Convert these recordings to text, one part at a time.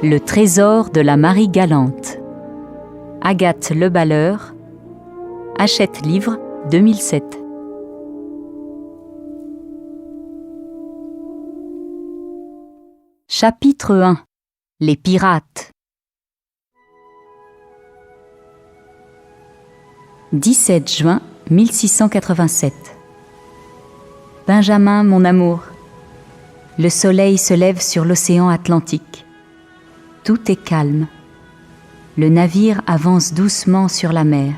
Le trésor de la Marie Galante. Agathe Le Balleur. Hachette Livre, 2007. Chapitre 1. Les pirates. 17 juin 1687. Benjamin, mon amour, le soleil se lève sur l'océan Atlantique. Tout est calme. Le navire avance doucement sur la mer.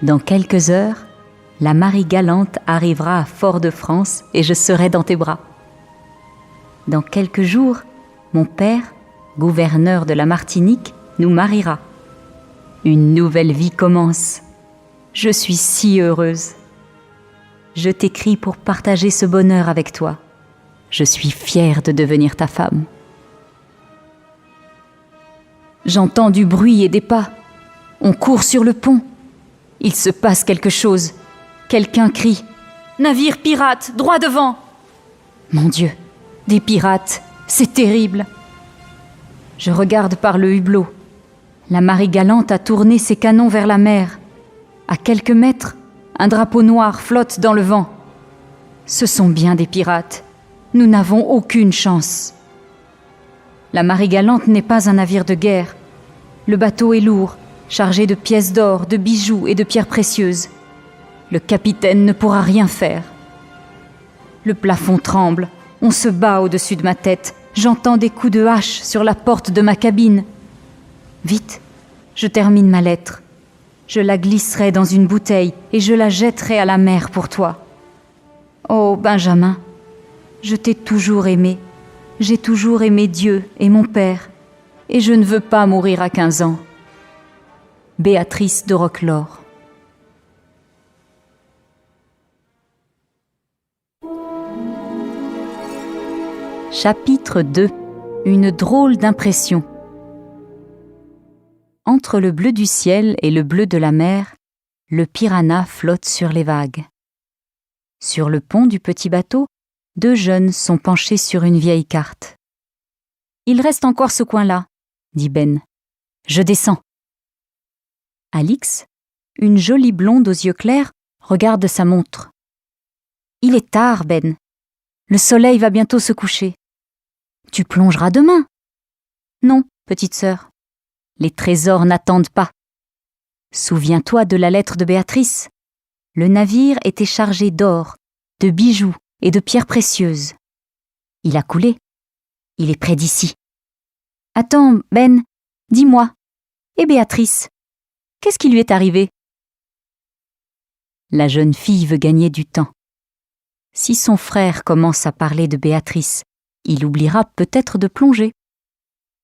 Dans quelques heures, la Marie Galante arrivera à Fort-de-France et je serai dans tes bras. Dans quelques jours, mon père, gouverneur de la Martinique, nous mariera. Une nouvelle vie commence. Je suis si heureuse. Je t'écris pour partager ce bonheur avec toi. Je suis fière de devenir ta femme. J'entends du bruit et des pas. On court sur le pont. Il se passe quelque chose. Quelqu'un crie « Navire pirate, droit devant !» Mon Dieu, des pirates, c'est terrible. Je regarde par le hublot. La Marie Galante a tourné ses canons vers la mer. À quelques mètres, un drapeau noir flotte dans le vent. Ce sont bien des pirates. Nous n'avons aucune chance. La Marie Galante n'est pas un navire de guerre. Le bateau est lourd, chargé de pièces d'or, de bijoux et de pierres précieuses. Le capitaine ne pourra rien faire. Le plafond tremble. On se bat au-dessus de ma tête. J'entends des coups de hache sur la porte de ma cabine. Vite, je termine ma lettre. Je la glisserai dans une bouteille et je la jetterai à la mer pour toi. Oh, Benjamin, je t'ai toujours aimé. J'ai toujours aimé Dieu et mon père. Et je ne veux pas mourir à 15 ans. Béatrice de Roquelaure. Chapitre 2. Une drôle d'impression. Entre le bleu du ciel et le bleu de la mer, le piranha flotte sur les vagues. Sur le pont du petit bateau, 2 jeunes sont penchés sur une vieille carte. « Il reste encore ce coin-là, » dit Ben. « Je descends. » Alix, une jolie blonde aux yeux clairs, regarde sa montre. « Il est tard, Ben. Le soleil va bientôt se coucher. Tu plongeras demain. »« Non, petite sœur. Les trésors n'attendent pas. Souviens-toi de la lettre de Béatrice. Le navire était chargé d'or, de bijoux et de pierres précieuses. Il a coulé. Il est près d'ici. Attends, Ben, dis-moi. Et Béatrice, qu'est-ce qui lui est arrivé ? La jeune fille veut gagner du temps. Si son frère commence à parler de Béatrice, il oubliera peut-être de plonger.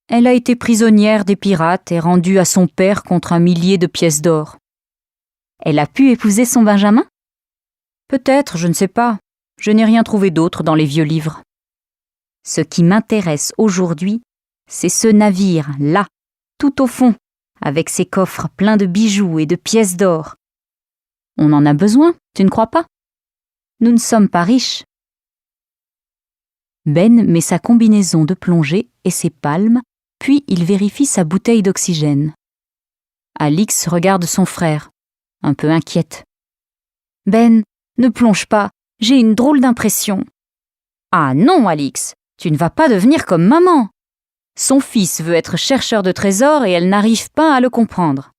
Elle a été prisonnière des pirates et rendue à son père contre 1 millier de pièces d'or. Elle a pu épouser son Benjamin ? Peut-être, je ne sais pas. Je n'ai rien trouvé d'autre dans les vieux livres. Ce qui m'intéresse aujourd'hui, c'est ce navire-là, tout au fond, avec ses coffres pleins de bijoux et de pièces d'or. On en a besoin, tu ne crois pas ? Nous ne sommes pas riches. Ben met sa combinaison de plongée et ses palmes, puis il vérifie sa bouteille d'oxygène. Alix regarde son frère, un peu inquiète. « Ben, ne plonge pas, j'ai une drôle d'impression. »« Ah non, Alix, tu ne vas pas devenir comme maman. Son fils veut être chercheur de trésors et elle n'arrive pas à le comprendre.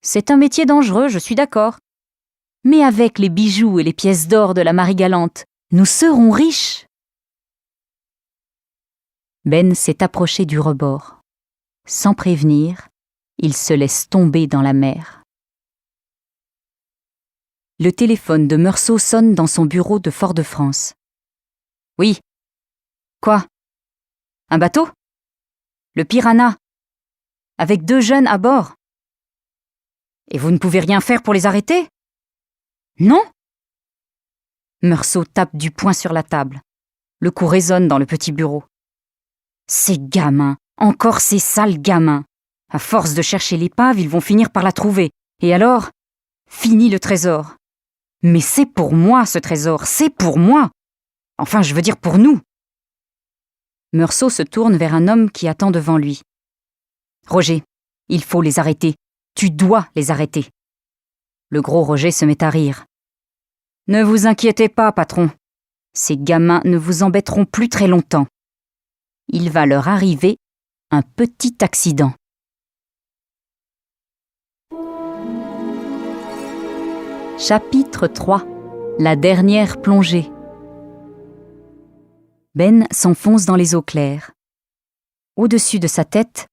C'est un métier dangereux, je suis d'accord. Mais avec les bijoux et les pièces d'or de la Marie Galante, nous serons riches. » Ben s'est approché du rebord. Sans prévenir, il se laisse tomber dans la mer. Le téléphone de Meursault sonne dans son bureau de Fort-de-France. « Oui. Quoi ? Un bateau ? Le piranha. Avec 2 jeunes à bord. Et vous ne pouvez rien faire pour les arrêter ? Non ? » Meursault tape du poing sur la table. Le coup résonne dans le petit bureau. Ces gamins, encore ces sales gamins. À force de chercher l'épave, ils vont finir par la trouver. Et alors, fini le trésor. Mais c'est pour moi ce trésor, c'est pour moi. Enfin, je veux dire pour nous. Meursault se tourne vers un homme qui attend devant lui. « Roger, il faut les arrêter. Tu dois les arrêter. » Le gros Roger se met à rire. « Ne vous inquiétez pas, patron. Ces gamins ne vous embêteront plus très longtemps. Il va leur arriver un petit accident. » Chapitre 3. La dernière plongée. Ben s'enfonce dans les eaux claires. Au-dessus de sa tête,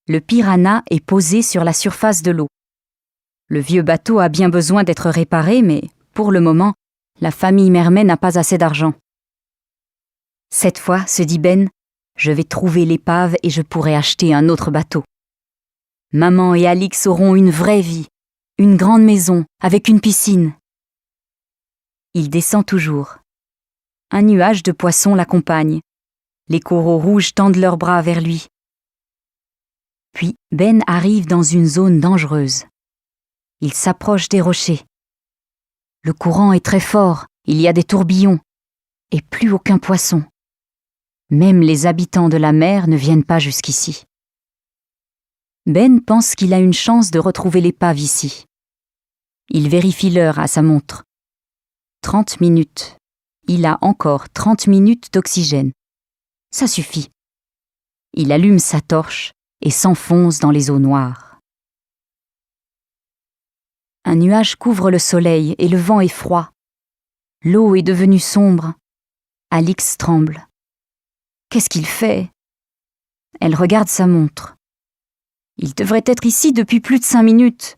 le piranha est posé sur la surface de l'eau. Le vieux bateau a bien besoin d'être réparé, mais pour le moment, la famille Mermet n'a pas assez d'argent. Cette fois, se dit Ben, je vais trouver l'épave et je pourrai acheter un autre bateau. Maman et Alix auront une vraie vie, une grande maison avec une piscine. Il descend toujours. Un nuage de poissons l'accompagne. Les coraux rouges tendent leurs bras vers lui. Puis Ben arrive dans une zone dangereuse. Il s'approche des rochers. Le courant est très fort, il y a des tourbillons, et plus aucun poisson. Même les habitants de la mer ne viennent pas jusqu'ici. Ben pense qu'il a une chance de retrouver l'épave ici. Il vérifie l'heure à sa montre. 30 minutes. Il a encore 30 minutes d'oxygène. Ça suffit. Il allume sa torche et s'enfonce dans les eaux noires. Un nuage couvre le soleil et le vent est froid. L'eau est devenue sombre. Alix tremble. Qu'est-ce qu'il fait ? Elle regarde sa montre. Il devrait être ici depuis plus de 5 minutes.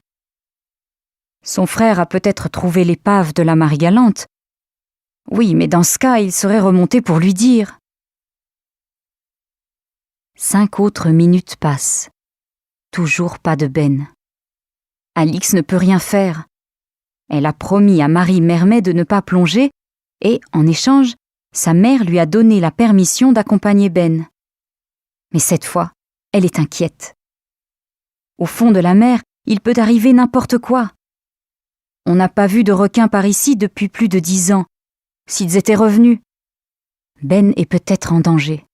Son frère a peut-être trouvé l'épave de la Marie-Galante. Oui, mais dans ce cas, il serait remonté pour lui dire. 5 autres minutes passent. Toujours pas de Ben. Alix ne peut rien faire. Elle a promis à Marie Mermet de ne pas plonger et, en échange, sa mère lui a donné la permission d'accompagner Ben. Mais cette fois, elle est inquiète. Au fond de la mer, il peut arriver n'importe quoi. On n'a pas vu de requins par ici depuis plus de 10 ans. S'ils étaient revenus, Ben est peut-être en danger.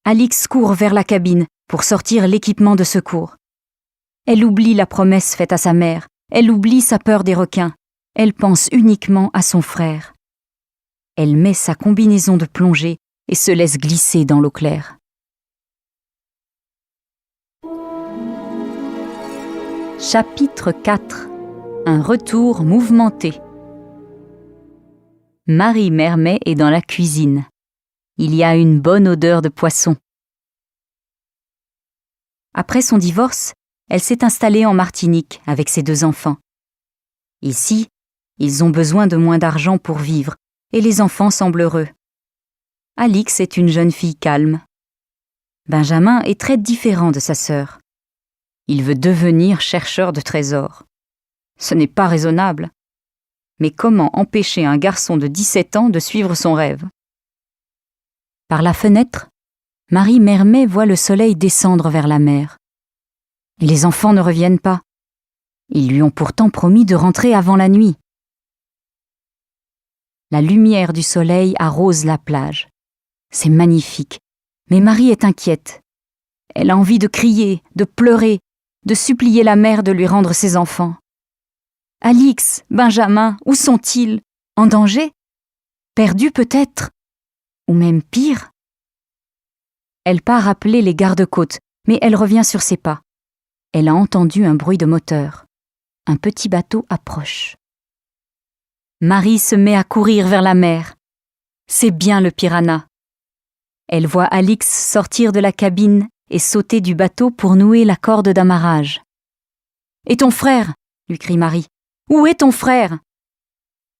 Alix court vers la cabine pour sortir l'équipement de secours. Elle oublie la promesse faite à sa mère, elle oublie sa peur des requins, elle pense uniquement à son frère. Elle met sa combinaison de plongée et se laisse glisser dans l'eau claire. Chapitre 4. Un retour mouvementé. Marie Mermet est dans la cuisine. Il y a une bonne odeur de poisson. Après son divorce, elle s'est installée en Martinique avec ses 2 enfants. Ici, ils ont besoin de moins d'argent pour vivre et les enfants semblent heureux. Alix est une jeune fille calme. Benjamin est très différent de sa sœur. Il veut devenir chercheur de trésors. Ce n'est pas raisonnable. Mais comment empêcher un garçon de 17 ans de suivre son rêve ? Par la fenêtre, Marie Mermet voit le soleil descendre vers la mer. Et les enfants ne reviennent pas. Ils lui ont pourtant promis de rentrer avant la nuit. La lumière du soleil arrose la plage. C'est magnifique, mais Marie est inquiète. Elle a envie de crier, de pleurer, de supplier la mère de lui rendre ses enfants. Alix, Benjamin, où sont-ils ? En danger ? Perdus peut-être ? Ou même pire ? Elle part appeler les gardes-côtes, mais elle revient sur ses pas. Elle a entendu un bruit de moteur. Un petit bateau approche. Marie se met à courir vers la mer. C'est bien le piranha. Elle voit Alix sortir de la cabine et sauter du bateau pour nouer la corde d'amarrage. « Et ton frère ?» lui crie Marie. « Où est ton frère ?»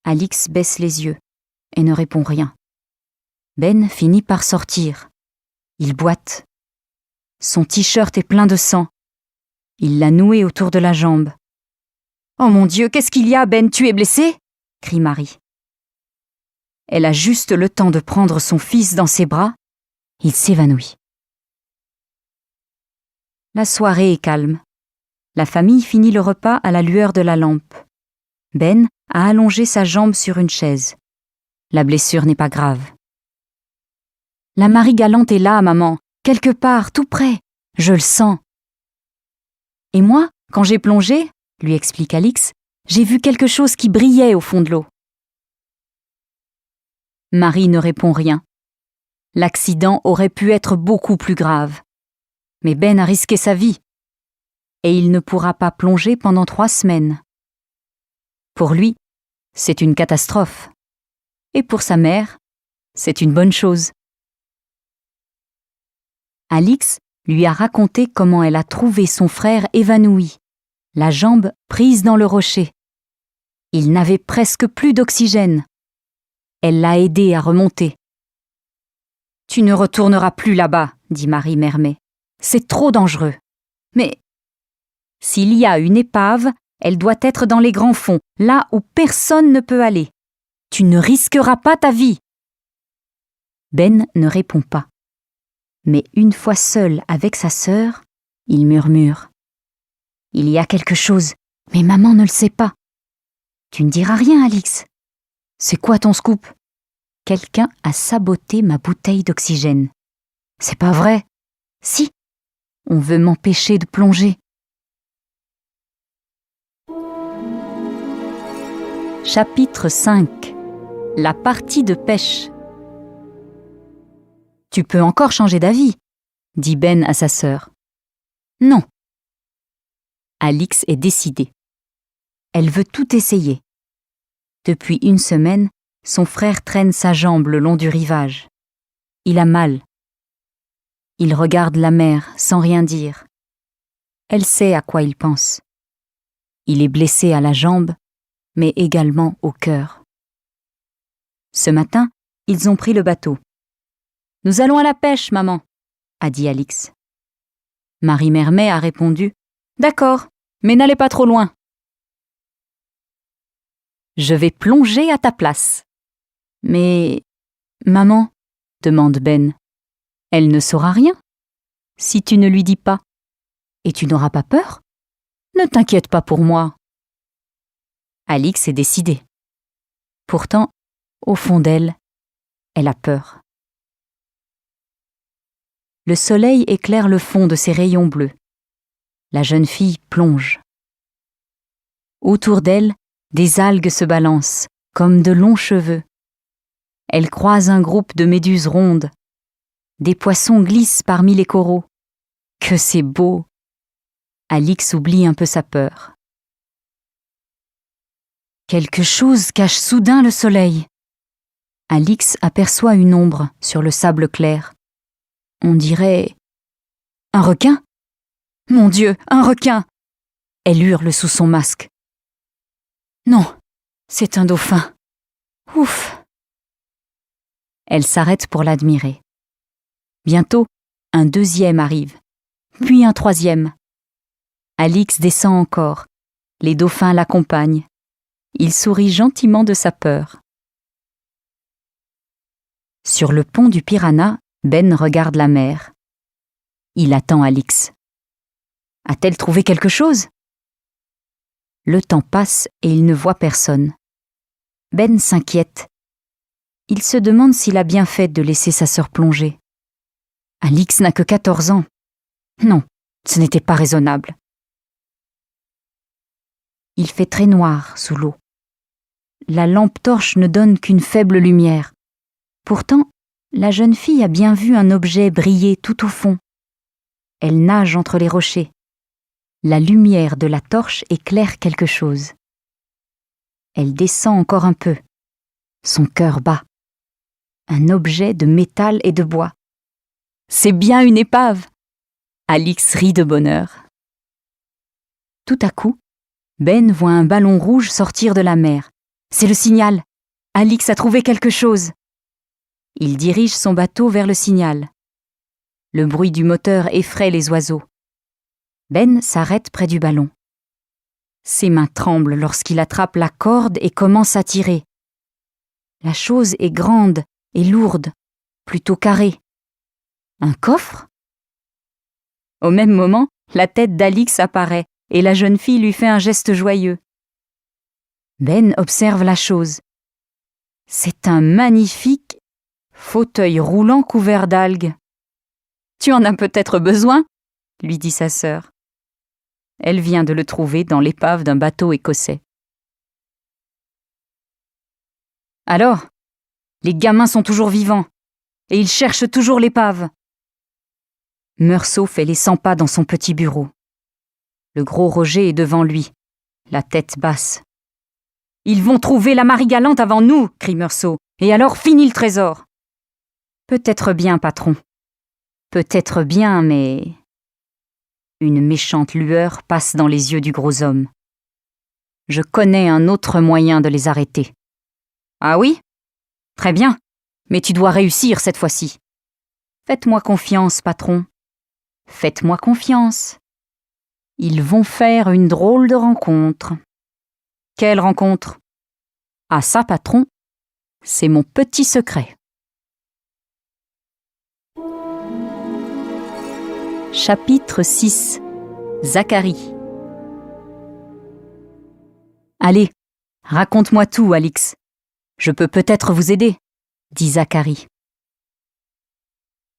Alix baisse les yeux et ne répond rien. Ben finit par sortir. Il boite. Son t-shirt est plein de sang. Il l'a noué autour de la jambe. « Oh mon Dieu, qu'est-ce qu'il y a, Ben ? Tu es blessé ?» crie Marie. Elle a juste le temps de prendre son fils dans ses bras. Il s'évanouit. La soirée est calme. La famille finit le repas à la lueur de la lampe. Ben a allongé sa jambe sur une chaise. La blessure n'est pas grave. La Marie Galante est là, maman. Quelque part, tout près. Je le sens. Et moi, quand j'ai plongé, lui explique Alix, j'ai vu quelque chose qui brillait au fond de l'eau. Marie ne répond rien. L'accident aurait pu être beaucoup plus grave. Mais Ben a risqué sa vie. Et il ne pourra pas plonger pendant 3 semaines. Pour lui, c'est une catastrophe. Et pour sa mère, c'est une bonne chose. Alix lui a raconté comment elle a trouvé son frère évanoui, la jambe prise dans le rocher. Il n'avait presque plus d'oxygène. Elle l'a aidé à remonter. « Tu ne retourneras plus là-bas, » dit Marie Mermet. « C'est trop dangereux. Mais s'il y a une épave, elle doit être dans les grands fonds, là où personne ne peut aller. Tu ne risqueras pas ta vie. » Ben ne répond pas. Mais une fois seul avec sa sœur, il murmure. « Il y a quelque chose, mais maman ne le sait pas. »« Tu ne diras rien, Alix. »« C'est quoi ton scoop ?»« Quelqu'un a saboté ma bouteille d'oxygène. »« C'est pas vrai. »« Si. On veut m'empêcher de plonger. » Chapitre 5. La partie de pêche. « Tu peux encore changer d'avis, » dit Ben à sa sœur. « Non. » Alix est décidée. Elle veut tout essayer. Depuis 1 semaine, son frère traîne sa jambe le long du rivage. Il a mal. Il regarde la mer sans rien dire. Elle sait à quoi il pense. Il est blessé à la jambe, mais également au cœur. Ce matin, ils ont pris le bateau. « Nous allons à la pêche, maman, » a dit Alix. Marie Mermet a répondu « D'accord, mais n'allez pas trop loin. »« Je vais plonger à ta place. »« Mais, maman, » demande Ben, « elle ne saura rien si tu ne lui dis pas. Et tu n'auras pas peur ? Ne t'inquiète pas pour moi. » Alix est décidée. Pourtant, au fond d'elle, elle a peur. Le soleil éclaire le fond de ses rayons bleus. La jeune fille plonge. Autour d'elle, des algues se balancent, comme de longs cheveux. Elle croise un groupe de méduses rondes. Des poissons glissent parmi les coraux. Que c'est beau! Alix oublie un peu sa peur. Quelque chose cache soudain le soleil. Alix aperçoit une ombre sur le sable clair. On dirait... un requin ? Mon Dieu, un requin ! Elle hurle sous son masque. Non, c'est un dauphin. Ouf ! Elle s'arrête pour l'admirer. Bientôt, un 2e arrive, puis un 3e. Alix descend encore. Les dauphins l'accompagnent. Il sourit gentiment de sa peur. Sur le pont du Piranha, Ben regarde la mer. Il attend Alix. A-t-elle trouvé quelque chose ? Le temps passe et il ne voit personne. Ben s'inquiète. Il se demande s'il a bien fait de laisser sa sœur plonger. Alix n'a que 14 ans. Non, ce n'était pas raisonnable. Il fait très noir sous l'eau. La lampe torche ne donne qu'une faible lumière. Pourtant, la jeune fille a bien vu un objet briller tout au fond. Elle nage entre les rochers. La lumière de la torche éclaire quelque chose. Elle descend encore un peu. Son cœur bat. Un objet de métal et de bois. C'est bien une épave! Alix rit de bonheur. Tout à coup, Ben voit un ballon rouge sortir de la mer. C'est le signal. Alix a trouvé quelque chose. Il dirige son bateau vers le signal. Le bruit du moteur effraie les oiseaux. Ben s'arrête près du ballon. Ses mains tremblent lorsqu'il attrape la corde et commence à tirer. La chose est grande et lourde, plutôt carrée. Un coffre ? Au même moment, la tête d'Alix apparaît et la jeune fille lui fait un geste joyeux. Ben observe la chose. C'est un magnifique fauteuil roulant couvert d'algues. Tu en as peut-être besoin, lui dit sa sœur. Elle vient de le trouver dans l'épave d'un bateau écossais. Alors, les gamins sont toujours vivants, et ils cherchent toujours l'épave. Meursault fait les 100 pas dans son petit bureau. Le gros Roger est devant lui, la tête basse. « Ils vont trouver la Marie-Galante avant nous !» crie Meursault. « Et alors finit le trésor !»« Peut-être bien, patron. Peut-être bien, mais... » Une méchante lueur passe dans les yeux du gros homme. « Je connais un autre moyen de les arrêter. »« Ah oui ? Très bien, mais tu dois réussir cette fois-ci. »« Faites-moi confiance, patron. Faites-moi confiance. Ils vont faire une drôle de rencontre. » « Quelle rencontre ? » « Ah ça, patron, c'est mon petit secret. » Chapitre 6. Zacharie. Allez, raconte-moi tout, Alix. Je peux peut-être vous aider, dit Zacharie.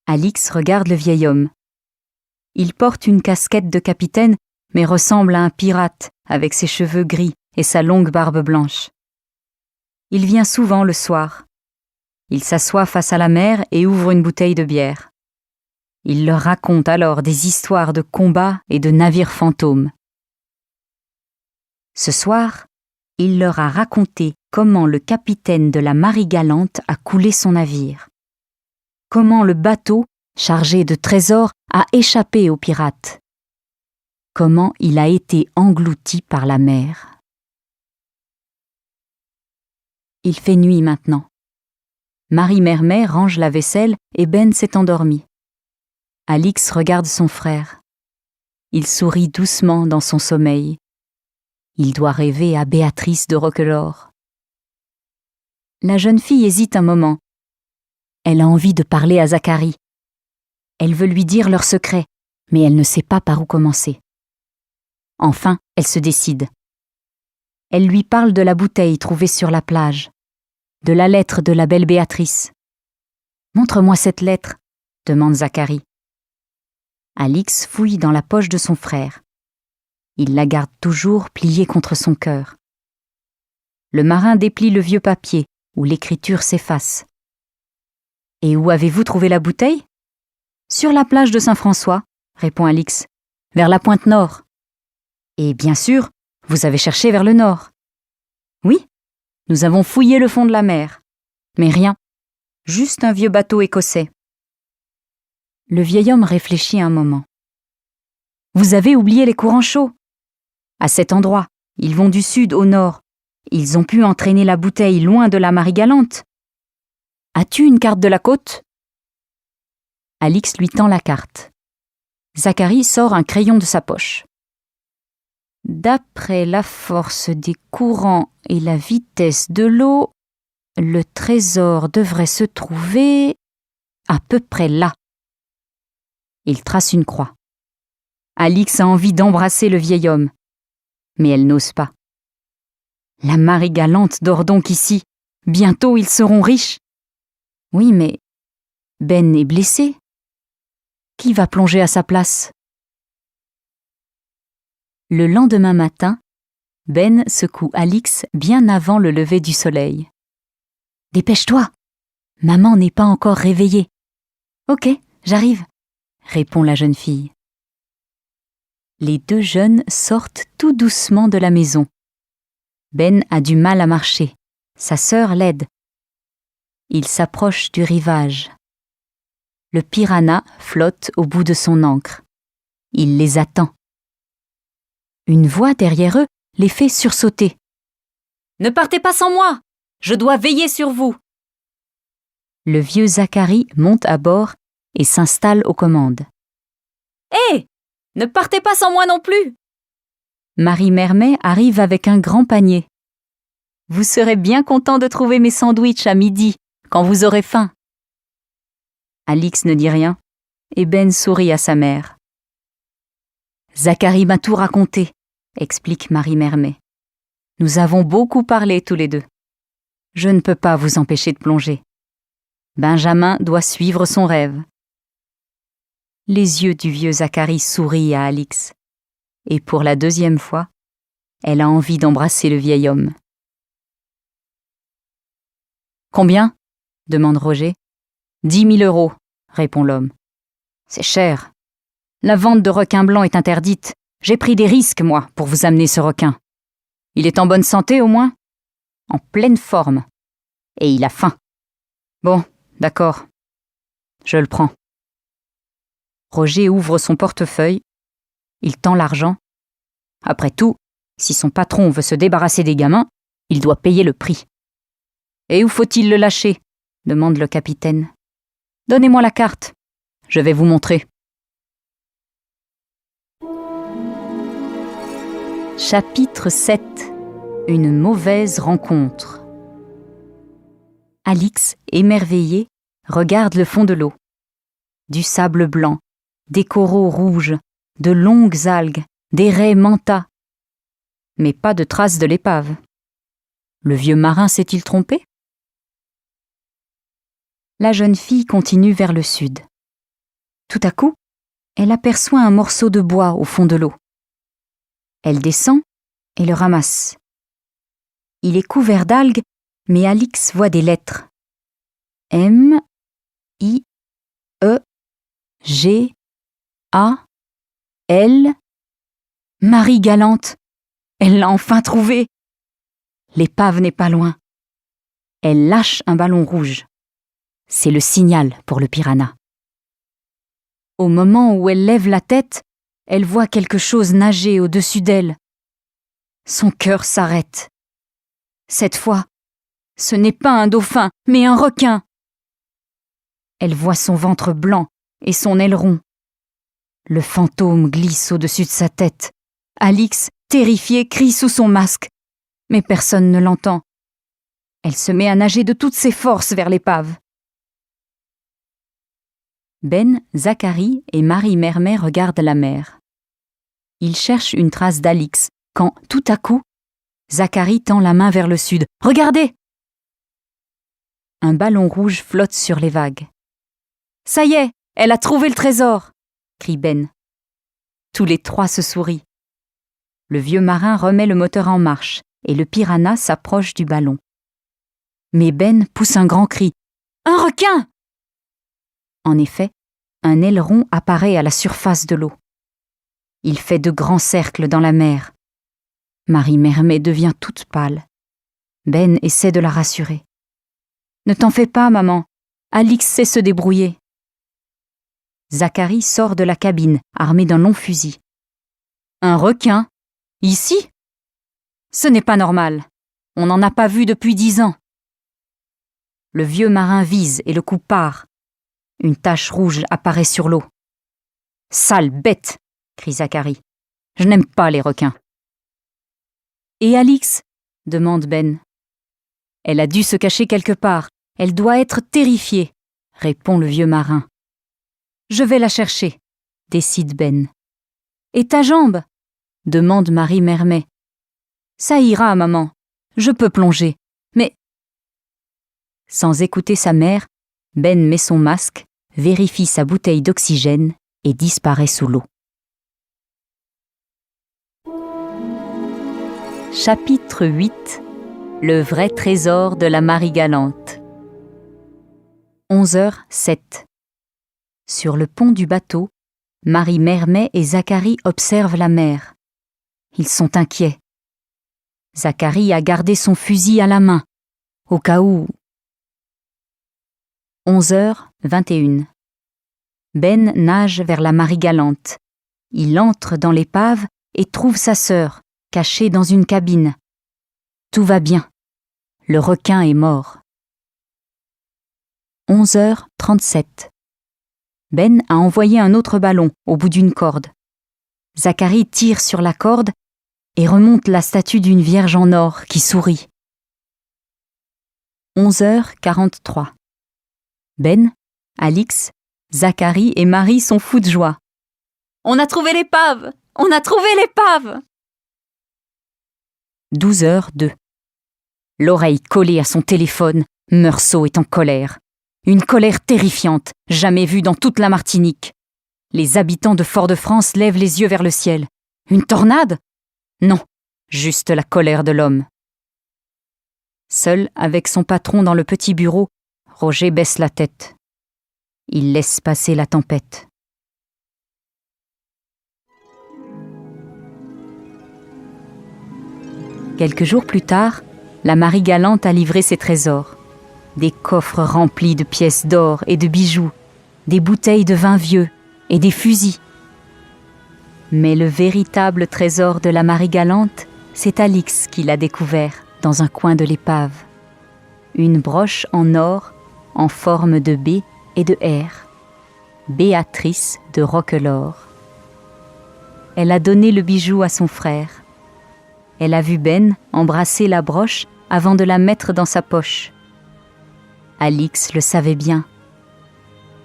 Alix regarde le vieil homme. Il porte une casquette de capitaine, mais ressemble à un pirate avec ses cheveux gris et sa longue barbe blanche. Il vient souvent le soir. Il s'assoit face à la mer et ouvre une bouteille de bière. Il leur raconte alors des histoires de combats et de navires fantômes. Ce soir, il leur a raconté comment le capitaine de la Marie-Galante a coulé son navire. Comment le bateau, chargé de trésors, a échappé aux pirates. Comment il a été englouti par la mer. Il fait nuit maintenant. Marie Mermet range la vaisselle et Ben s'est endormi. Alix regarde son frère. Il sourit doucement dans son sommeil. Il doit rêver à Béatrice de Roquelaure. La jeune fille hésite un moment. Elle a envie de parler à Zacharie. Elle veut lui dire leur secret, mais elle ne sait pas par où commencer. Enfin, elle se décide. Elle lui parle de la bouteille trouvée sur la plage, de la lettre de la belle Béatrice. « Montre-moi cette lettre », demande Zacharie. Alix fouille dans la poche de son frère. Il la garde toujours pliée contre son cœur. Le marin déplie le vieux papier, où l'écriture s'efface. « Et où avez-vous trouvé la bouteille ?»« Sur la plage de Saint-François, » répond Alix, « vers la pointe nord. »« Et bien sûr, vous avez cherché vers le nord. »« Oui, nous avons fouillé le fond de la mer. Mais rien, juste un vieux bateau écossais. » Le vieil homme réfléchit un moment. « Vous avez oublié les courants chauds. À cet endroit, ils vont du sud au nord. Ils ont pu entraîner la bouteille loin de la Marie-Galante. As-tu une carte de la côte ?» Alix lui tend la carte. Zacharie sort un crayon de sa poche. « D'après la force des courants et la vitesse de l'eau, le trésor devrait se trouver à peu près là. » Il trace une croix. Alix a envie d'embrasser le vieil homme, mais elle n'ose pas. La Marie-Galante dort donc ici. Bientôt ils seront riches. Oui, mais Ben est blessé. Qui va plonger à sa place ? Le lendemain matin, Ben secoue Alix bien avant le lever du soleil. « Dépêche-toi, maman n'est pas encore réveillée. »« Ok, j'arrive, » répond la jeune fille. Les deux jeunes sortent tout doucement de la maison. Ben a du mal à marcher, sa sœur l'aide. Ils s'approchent du rivage. Le piranha flotte au bout de son ancre. Il les attend. Une voix derrière eux les fait sursauter. « Ne partez pas sans moi! Je dois veiller sur vous !» Le vieux Zacharie monte à bord et s'installe aux commandes. « Hé! Ne partez pas sans moi non plus !» Marie Mermet arrive avec un grand panier. « Vous serez bien content de trouver mes sandwichs à midi, quand vous aurez faim. » Alix ne dit rien et Ben sourit à sa mère. « Zacharie m'a tout raconté, » explique Marie Mermet. « Nous avons beaucoup parlé tous les deux. Je ne peux pas vous empêcher de plonger. Benjamin doit suivre son rêve. Les yeux du vieux Zacharie sourient à Alix, et pour la deuxième fois, elle a envie d'embrasser le vieil homme. « Combien ?» demande Roger. « 10 000 euros, répond l'homme. « C'est cher. La vente de requins blancs est interdite. J'ai pris des risques, moi, pour vous amener ce requin. Il est en bonne santé, au moins ? En pleine forme. Et il a faim. Bon, d'accord. Je le prends. » Roger ouvre son portefeuille. Il tend l'argent. Après tout, si son patron veut se débarrasser des gamins, il doit payer le prix. « Et où faut-il le lâcher ?» demande le capitaine. « Donnez-moi la carte. Je vais vous montrer. » Chapitre 7. Une mauvaise rencontre. Alix, émerveillée, regarde le fond de l'eau. Du sable blanc, des coraux rouges, de longues algues, des raies manta. Mais pas de traces de l'épave. Le vieux marin s'est-il trompé ? La jeune fille continue vers le sud. Tout à coup, elle aperçoit un morceau de bois au fond de l'eau. Elle descend et le ramasse. Il est couvert d'algues, mais Alix voit des lettres. M, I, E, G, A, L. Marie Galante, elle l'a enfin trouvée. L'épave n'est pas loin. Elle lâche un ballon rouge. C'est le signal pour le piranha. Au moment où elle lève la tête, elle voit quelque chose nager au-dessus d'elle. Son cœur s'arrête. Cette fois, ce n'est pas un dauphin, mais un requin. Elle voit son ventre blanc et son aileron. Le fantôme glisse au-dessus de sa tête. Alix, terrifiée, crie sous son masque. Mais personne ne l'entend. Elle se met à nager de toutes ses forces vers l'épave. Ben, Zacharie et Marie Mermet regardent la mer. Ils cherchent une trace d'Alix, quand, tout à coup, Zacharie tend la main vers le sud. « Regardez !» Un ballon rouge flotte sur les vagues. « Ça y est, elle a trouvé le trésor !» crie Ben. Tous les trois se sourient. Le vieux marin remet le moteur en marche et le piranha s'approche du ballon. Mais Ben pousse un grand cri. « Un requin !» En effet, un aileron apparaît à la surface de l'eau. Il fait de grands cercles dans la mer. Marie Mermet devient toute pâle. Ben essaie de la rassurer. « Ne t'en fais pas, maman. Alix sait se débrouiller. » Zacharie sort de la cabine, armé d'un long fusil. « Un requin ? Ici ? Ce n'est pas normal. On n'en a pas vu depuis 10 ans. » Le vieux marin vise et le coup part. Une tache rouge apparaît sur l'eau. « Sale bête !» crie Zacharie. « Je n'aime pas les requins. » « Et Alix ?» demande Ben. « Elle a dû se cacher quelque part. Elle doit être terrifiée, » répond le vieux marin. « Je vais la chercher, » décide Ben. « Et ta jambe ?» demande Marie Mermet. « Ça ira, maman. Je peux plonger. Mais... » Sans écouter sa mère, Ben met son masque, vérifie sa bouteille d'oxygène et disparaît sous l'eau. Chapitre 8. Le vrai trésor de la Marie Galante. 11h07. Sur le pont du bateau, Marie Mermet et Zacharie observent la mer. Ils sont inquiets. Zacharie a gardé son fusil à la main, au cas où... 11h21. Ben nage vers la Marie Galante. Il entre dans l'épave et trouve sa sœur, cachée dans une cabine. Tout va bien. Le requin est mort. 11h37. Ben a envoyé un autre ballon au bout d'une corde. Zacharie tire sur la corde et remonte la statue d'une vierge en or qui sourit. 11h43. Ben, Alix, Zacharie et Marie sont fous de joie. « On a trouvé l'épave ! On a trouvé l'épave !» 12h02. L'oreille collée à son téléphone, Meursault est en colère. Une colère terrifiante, jamais vue dans toute la Martinique. Les habitants de Fort-de-France lèvent les yeux vers le ciel. Une tornade ? Non, juste la colère de l'homme. Seul, avec son patron dans le petit bureau, Roger baisse la tête. Il laisse passer la tempête. Quelques jours plus tard, la Marie-Galante a livré ses trésors. Des coffres remplis de pièces d'or et de bijoux, des bouteilles de vin vieux et des fusils. Mais le véritable trésor de la Marie-Galante, c'est Alix qui l'a découvert dans un coin de l'épave. Une broche en or en forme de B et de R. Béatrice de Roquelaure. Elle a donné le bijou à son frère. Elle a vu Ben embrasser la broche avant de la mettre dans sa poche. Alix le savait bien.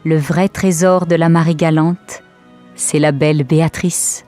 Le vrai trésor de la Marie-Galante, c'est la belle Béatrice.